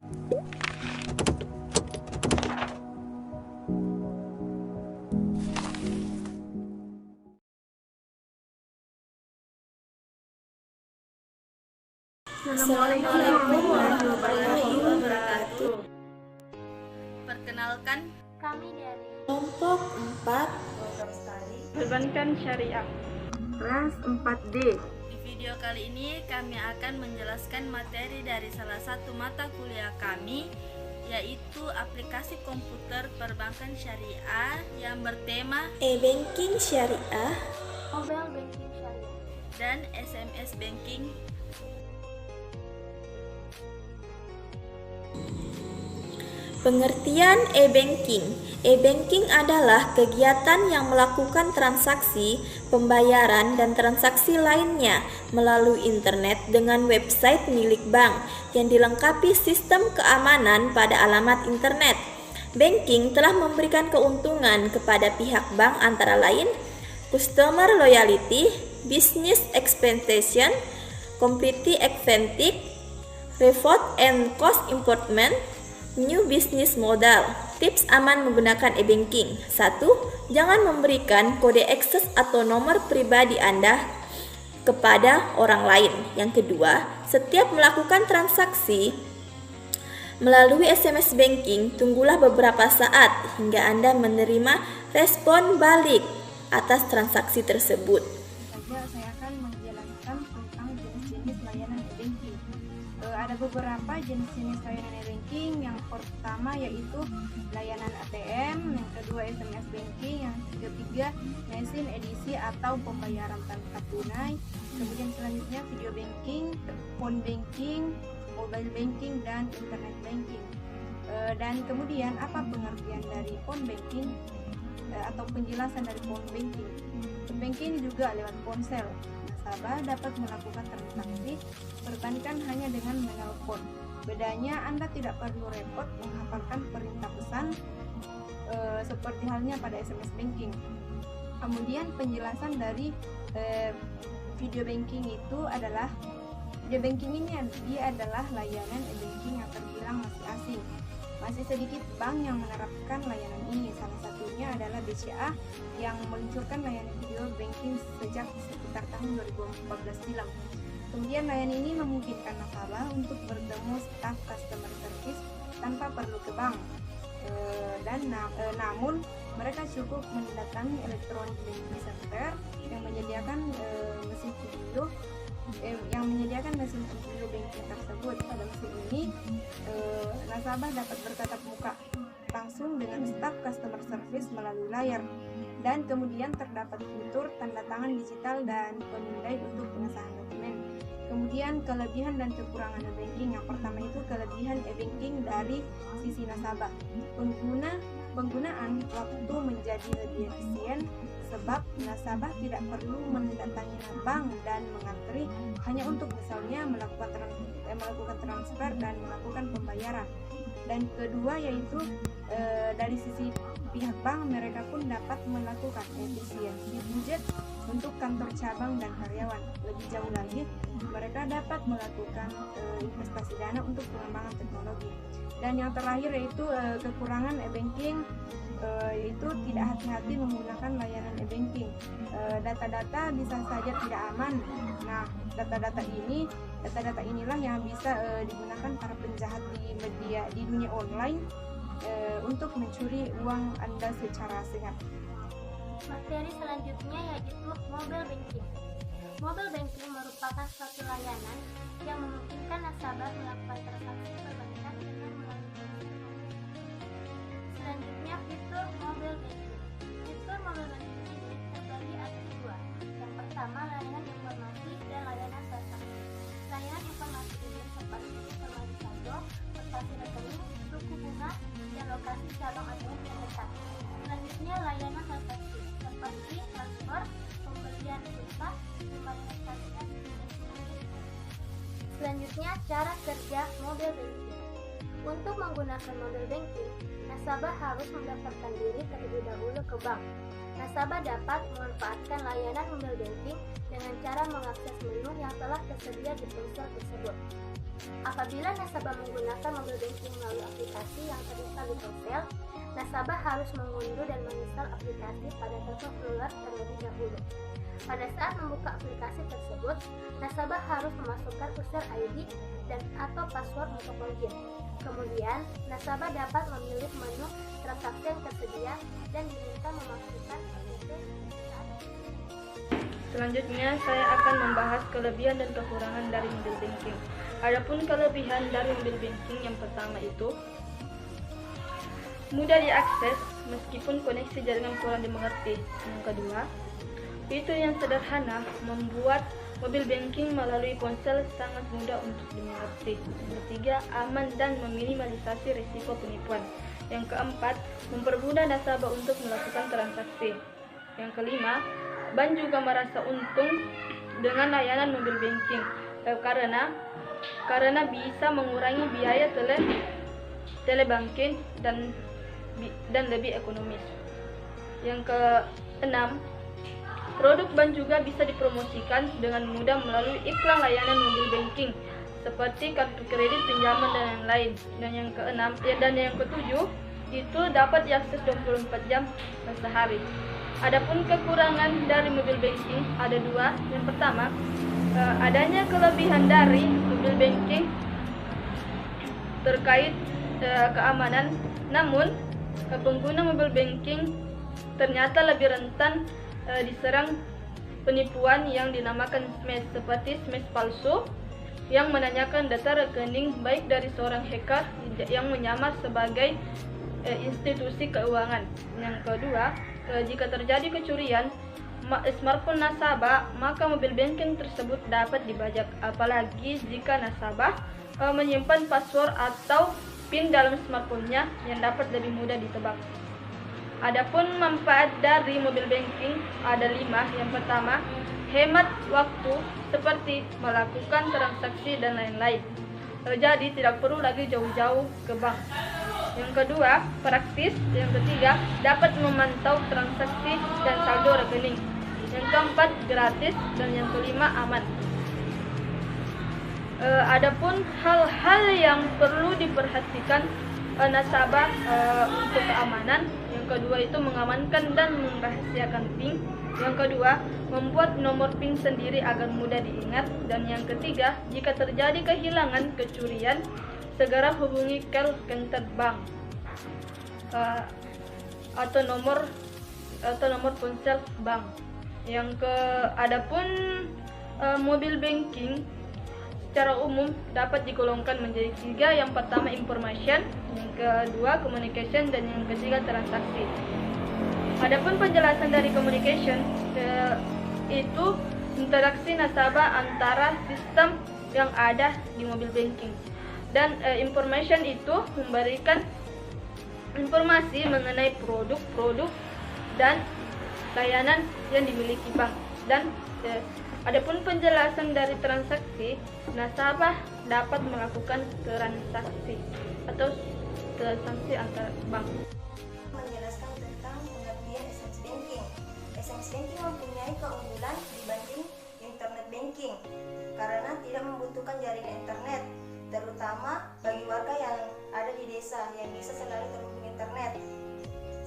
Assalamualaikum warahmatullahi wabarakatuh. Perkenalkan, Kami dari kelompok 4 Perbankan Syariah Kelas 4D. di video kali ini kami akan menjelaskan materi dari salah satu mata kuliah kami, yaitu aplikasi komputer perbankan syariah yang bertema e-banking syariah, Mobile Banking Syariah. dan SMS banking. Pengertian e-banking. E-banking adalah kegiatan yang melakukan transaksi, pembayaran, dan transaksi lainnya melalui internet dengan website milik bank yang dilengkapi sistem keamanan pada alamat internet. Banking telah memberikan keuntungan kepada pihak bank antara lain customer loyalty, business expansion, competitive advantage, reward and cost improvement, new business model. Tips aman menggunakan e-banking. 1. Jangan memberikan kode akses atau nomor pribadi Anda kepada orang lain. Yang kedua, setiap melakukan transaksi melalui SMS banking, tunggulah beberapa saat hingga Anda menerima respon balik atas transaksi tersebut. Saya akan menjelaskan tentang jenis-jenis layanan e-banking. Ada beberapa jenis-jenis layanan e-banking. Yang pertama yaitu layanan ATM, yang kedua SMS banking, yang ketiga mesin edisi atau pembayaran tanpa tunai, kemudian selanjutnya video banking, phone banking, mobile banking, dan internet banking. Dan kemudian apa pengertian dari phone banking atau penjelasan dari phone banking? Phone banking juga lewat ponsel. Nasabah dapat melakukan transaksi perbankan hanya dengan menelpon. Bedanya Anda tidak perlu repot menghafalkan perintah pesan seperti halnya pada SMS banking. Kemudian penjelasan dari video banking itu adalah video banking ini dia adalah layanan e-banking yang terbilang masih asing. Masih sedikit bank yang menerapkan layanan ini. Salah satunya adalah BCA yang meluncurkan layanan video banking sejak sekitar tahun 2014 silam. Kemudian layanan ini memungkinkan nasabah untuk bertemu staf customer service tanpa perlu ke bank. Namun mereka cukup mendatangi electronic banking center yang menyediakan mesin video banking tersebut. Pada mesin ini nasabah dapat bertatap muka langsung dengan staf customer service melalui layar, dan kemudian terdapat fitur tanda tangan digital dan pemindai untuk pengesahan dokumen. Kemudian kelebihan dan kekurangan e-banking. Yang pertama itu kelebihan e-banking dari sisi nasabah. Penggunaan waktu menjadi lebih efisien sebab nasabah tidak perlu mendatangi bank dan mengantri hanya untuk misalnya melakukan transfer dan melakukan pembayaran. Dan kedua yaitu dari sisi pihak bank, mereka pun dapat melakukan efisiensi budget untuk kantor cabang dan karyawan. Lebih jauh lagi, mereka dapat melakukan investasi dana untuk pengembangan teknologi. Dan yang terakhir yaitu kekurangan e-banking, yaitu tidak hati-hati menggunakan layanan e-banking. Data-data bisa saja tidak aman. Nah, data-data inilah yang bisa digunakan para penjahat di dunia online untuk mencuri uang Anda secara sehat. Materi selanjutnya yaitu mobile banking. Mobile banking merupakan suatu layanan yang memungkinkan nasabah melakukan transaksi perbankan dengan melalui telepon. Selanjutnya fitur mobile banking. Fitur mobile banking ini terbagi atas dua. Yang pertama layanan informasi dan layanan transaksi. Layanan informasi ini seperti informasi saldo, transaksi rekening, suku bunga, dan lokasi cabang atau yang dekat. Selanjutnya layanan transaksi seperti transfer, pembelian pulsa, pembayaran tagihan, dan sebagainya. Selanjutnya cara kerja mobile banking. Untuk menggunakan mobile banking, nasabah harus mendaftarkan diri terlebih dahulu ke bank. Nasabah dapat memanfaatkan layanan mobile banking dengan cara mengakses menu yang telah tersedia di ponsel tersebut. Apabila nasabah menggunakan mobile banking melalui aplikasi yang terinstall di ponsel, nasabah harus mengunduh dan menginstal aplikasi pada telepon seluler terlebih dahulu. Pada saat membuka aplikasi tersebut, nasabah harus memasukkan user ID dan atau password untuk login. Kemudian, nasabah dapat memilih menu transaksi yang tersedia dan diminta memasukkan OTP. Selanjutnya, saya akan membahas kelebihan dan kekurangan dari mobile banking. Adapun kelebihan dari mobile banking yang pertama itu mudah diakses meskipun koneksi jaringan kurang dimengerti. Yang kedua, fitur yang sederhana membuat mobile banking melalui ponsel sangat mudah untuk dimengerti. Yang ketiga, aman dan meminimalisasi risiko penipuan. Yang keempat, mempermudah nasabah untuk melakukan transaksi. Yang kelima, bank juga merasa untung dengan layanan mobile banking karena bisa mengurangi biaya telebanking dan lebih ekonomis. Yang keenam, produk bank juga bisa dipromosikan dengan mudah melalui iklan layanan mobile banking seperti kartu kredit, pinjaman dan yang lain. Dan yang ketujuh, itu dapat diakses 24 jam sehari. Adapun kekurangan dari mobile banking ada dua. Yang pertama, adanya kelebihan dari mobile banking terkait keamanan. Namun, pengguna mobile banking ternyata lebih rentan diserang penipuan yang dinamakan smash, seperti smash palsu yang menanyakan data rekening baik dari seorang hacker yang menyamar sebagai institusi keuangan. Yang kedua, jika terjadi kecurian smartphone nasabah, maka mobile banking tersebut dapat dibajak, apalagi jika nasabah menyimpan password atau PIN dalam smartphone-nya yang dapat lebih mudah ditebak. Adapun manfaat dari mobile banking ada 5. Yang pertama, hemat waktu seperti melakukan transaksi dan lain-lain. Jadi tidak perlu lagi jauh-jauh ke bank. Yang kedua, praktis. Yang ketiga, dapat memantau transaksi dan saldo rekening. Yang keempat, gratis. Dan yang kelima, aman. Adapun hal-hal yang perlu diperhatikan nasabah untuk keamanan. Yang kedua itu mengamankan dan merahasiakan PIN. Yang kedua, membuat nomor PIN sendiri agar mudah diingat. Dan yang ketiga, jika terjadi kehilangan, kecurian, segera hubungi call center bank atau nomor ponsel bank. Adapun mobile banking secara umum dapat digolongkan menjadi 3. Yang pertama, information, yang kedua, communication, dan yang ketiga, transaksi. Adapun penjelasan dari communication itu interaksi nasabah antara sistem yang ada di mobile banking, dan information itu memberikan informasi mengenai produk-produk dan layanan yang dimiliki bank. Dan adapun penjelasan dari transaksi, nasabah dapat melakukan transaksi atau transaksi antar bank. Menjelaskan tentang pengertian SMS banking. SMS banking mempunyai keunggulan dibanding internet banking karena tidak membutuhkan jaringan internet, terutama bagi warga yang ada di desa yang bisa selalu terhubung internet.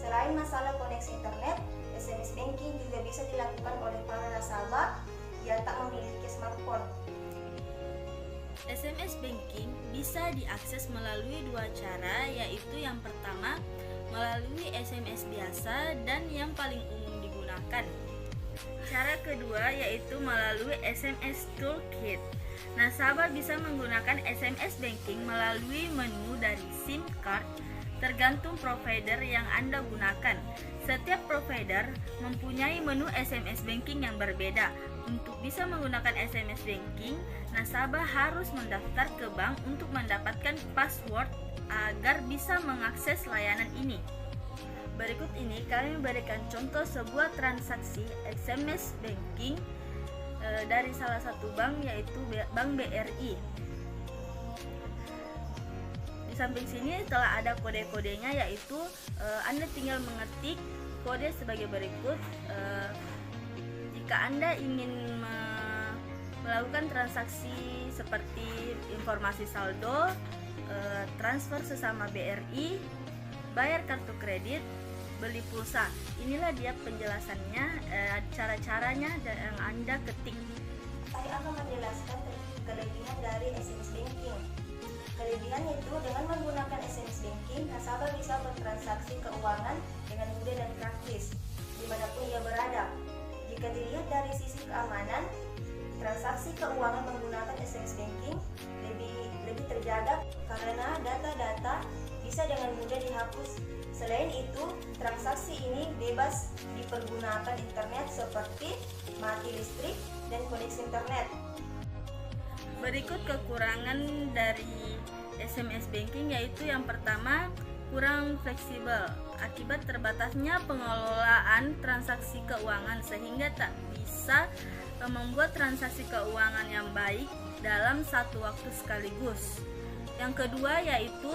Selain masalah koneksi internet, SMS banking juga bisa dilakukan oleh para nasabah yang tak memiliki smartphone. SMS banking bisa diakses melalui 2 cara, yaitu yang pertama melalui SMS biasa dan yang paling umum digunakan. Cara kedua yaitu melalui SMS Toolkit. Nasabah bisa menggunakan SMS banking melalui menu dari SIM card tergantung provider yang Anda gunakan. Setiap provider mempunyai menu SMS banking yang berbeda. Untuk bisa menggunakan SMS banking, nasabah harus mendaftar ke bank untuk mendapatkan password agar bisa mengakses layanan ini. Berikut ini kami memberikan contoh sebuah transaksi SMS banking dari salah satu bank, yaitu Bank BRI. Di samping sini telah ada kode-kodenya, yaitu Anda tinggal mengetik kode sebagai berikut. Jika Anda ingin melakukan transaksi seperti informasi saldo, transfer sesama BRI, bayar kartu kredit, beli pulsa. Inilah dia penjelasannya, cara-caranya yang Anda ketik. Saya akan menjelaskan kelebihan dari SMS banking. Kelebihan itu dengan menggunakan SMS banking, nasabah bisa bertransaksi keuangan dengan mudah dan praktis dimanapun ia berada. Jika dilihat dari sisi keamanan, transaksi keuangan menggunakan SMS banking lebih terjaga karena data-data bisa dengan mudah dihapus. Selain itu, transaksi ini bebas dipergunakan internet seperti mati listrik dan koneksi internet. Berikut kekurangan dari SMS banking, yaitu yang pertama, kurang fleksibel akibat terbatasnya pengelolaan transaksi keuangan sehingga tak bisa membuat transaksi keuangan yang baik dalam satu waktu sekaligus. Yang kedua yaitu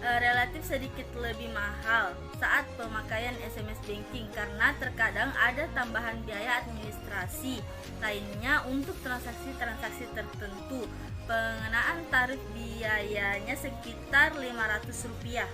relatif sedikit lebih mahal saat pemakaian SMS banking karena terkadang ada tambahan biaya administrasi lainnya untuk transaksi-transaksi tertentu. Pengenaan tarif biayanya sekitar Rp500.